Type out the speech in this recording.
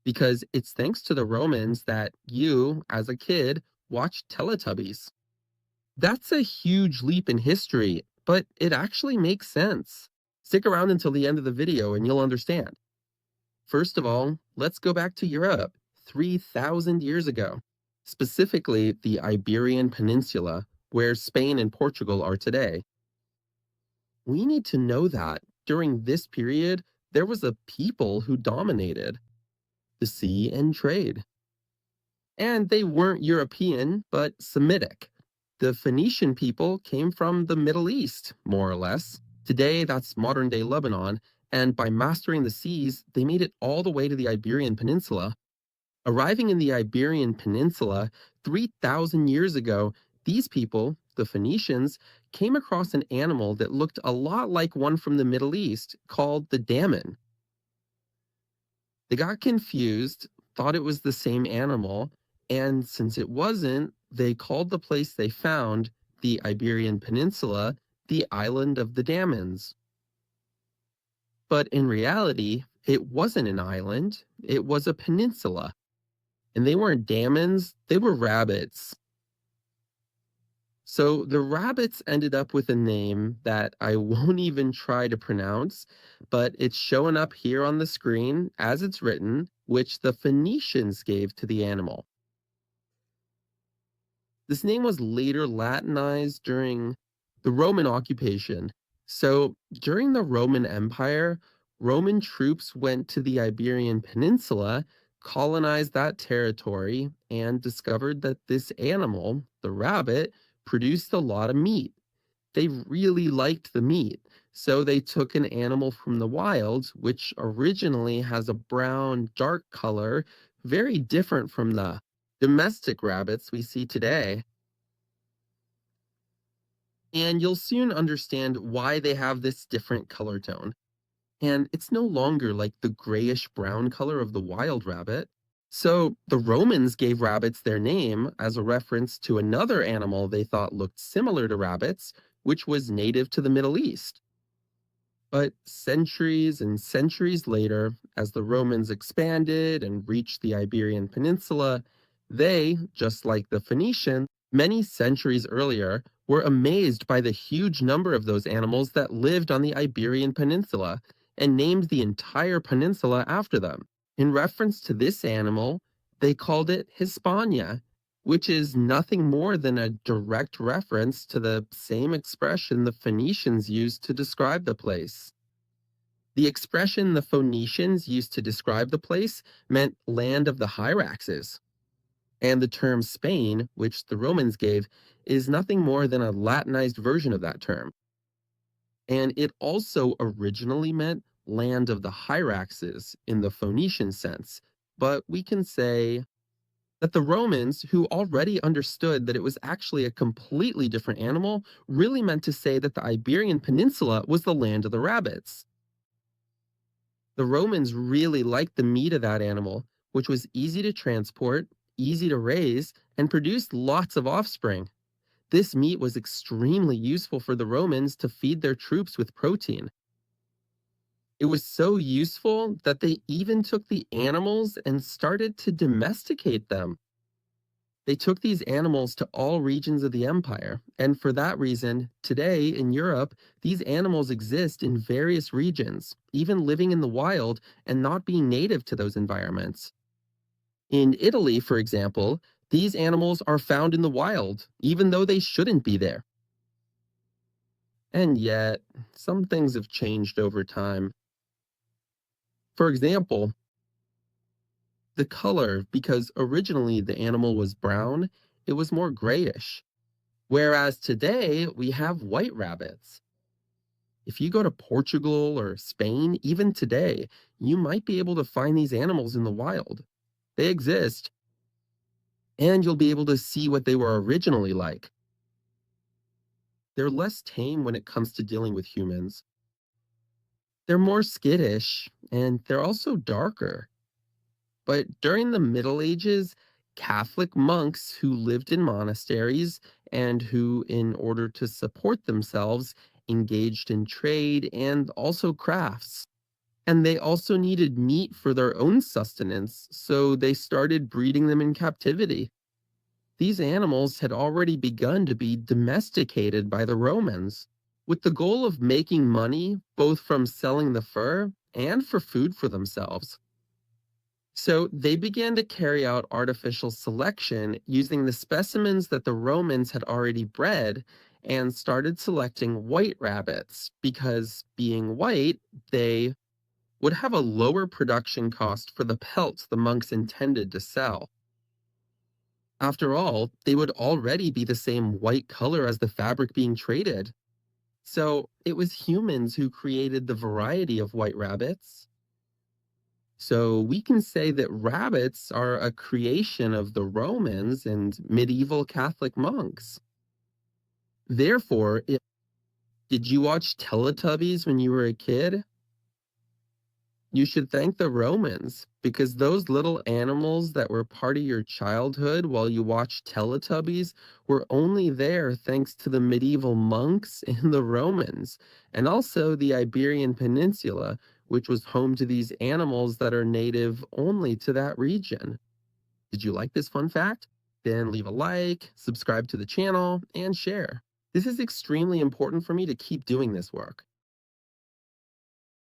because it's thanks to the Romans that you, as a kid, watched Teletubbies. That's a huge leap in history, but it actually makes sense. Stick around until the end of the video and you'll understand. First of all, let's go back to Europe 3,000 years ago, specifically the Iberian Peninsula, where Spain and Portugal are today. We need to know that during this period, there was a people who dominated the sea and trade. And they weren't European, but Semitic. The Phoenician people came from the Middle East, more or less. Today, that's modern day Lebanon. And by mastering the seas, they made it all the way to the Iberian Peninsula. Arriving in the Iberian Peninsula 3,000 years ago, these people, the Phoenicians, came across an animal that looked a lot like one from the Middle East called the daemon. They got confused, thought it was the same animal, and since it wasn't, they called the place they found, the Iberian Peninsula, the island of the Damans. But in reality, it wasn't an island, it was a peninsula. And they weren't damans, they were rabbits. So the rabbits ended up with a name that I won't even try to pronounce, but it's showing up here on the screen as it's written, which the Phoenicians gave to the animal. This name was later Latinized during the Roman occupation. So during the Roman Empire, Roman troops went to the Iberian Peninsula, colonized that territory, and discovered that this animal, the rabbit, produced a lot of meat. They really liked the meat, so they took an animal from the wild, which originally has a brown, dark color, very different from the domestic rabbits we see today. And you'll soon understand why they have this different color tone. And it's no longer like the grayish brown color of the wild rabbit. So the Romans gave rabbits their name as a reference to another animal they thought looked similar to rabbits, which was native to the Middle East. But centuries and centuries later, as the Romans expanded and reached the Iberian Peninsula, they, just like the Phoenicians, many centuries earlier, were amazed by the huge number of those animals that lived on the Iberian Peninsula and named the entire peninsula after them. In reference to this animal, they called it Hispania, which is nothing more than a direct reference to the same expression the Phoenicians used to describe the place. The expression the Phoenicians used to describe the place meant land of the Hyraxes. And the term Spain, which the Romans gave, is nothing more than a Latinized version of that term. And it also originally meant land of the Hyraxes in the Phoenician sense, but we can say that the Romans, who already understood that it was actually a completely different animal, really meant to say that the Iberian Peninsula was the land of the rabbits. The Romans really liked the meat of that animal, which was easy to transport, easy to raise, and produced lots of offspring. This meat was extremely useful for the Romans to feed their troops with protein. It was so useful that they even took the animals and started to domesticate them. They took these animals to all regions of the empire, and for that reason, today in Europe, these animals exist in various regions, even living in the wild and not being native to those environments. In Italy, for example, these animals are found in the wild, even though they shouldn't be there. And yet, some things have changed over time. For example, the color, because originally the animal was brown, it was more grayish. Whereas today we have white rabbits. If you go to Portugal or Spain, even today, you might be able to find these animals in the wild. They exist, and you'll be able to see what they were originally like. They're less tame when it comes to dealing with humans. They're more skittish, and they're also darker. But during the Middle Ages, Catholic monks who lived in monasteries and who, in order to support themselves, engaged in trade and also crafts. And they also needed meat for their own sustenance, so they started breeding them in captivity. These animals had already begun to be domesticated by the Romans, with the goal of making money both from selling the fur and for food for themselves. So they began to carry out artificial selection using the specimens that the Romans had already bred and started selecting white rabbits because, being white, they would have a lower production cost for the pelts the monks intended to sell. After all, they would already be the same white color as the fabric being traded. So it was humans who created the variety of white rabbits. So we can say that rabbits are a creation of the Romans and medieval Catholic monks. Therefore, did you watch Teletubbies when you were a kid? You should thank the Romans because those little animals that were part of your childhood while you watched Teletubbies were only there thanks to the medieval monks and the Romans, and also the Iberian Peninsula, which was home to these animals that are native only to that region. Did you like this fun fact? Then leave a like, subscribe to the channel, and share. This is extremely important for me to keep doing this work.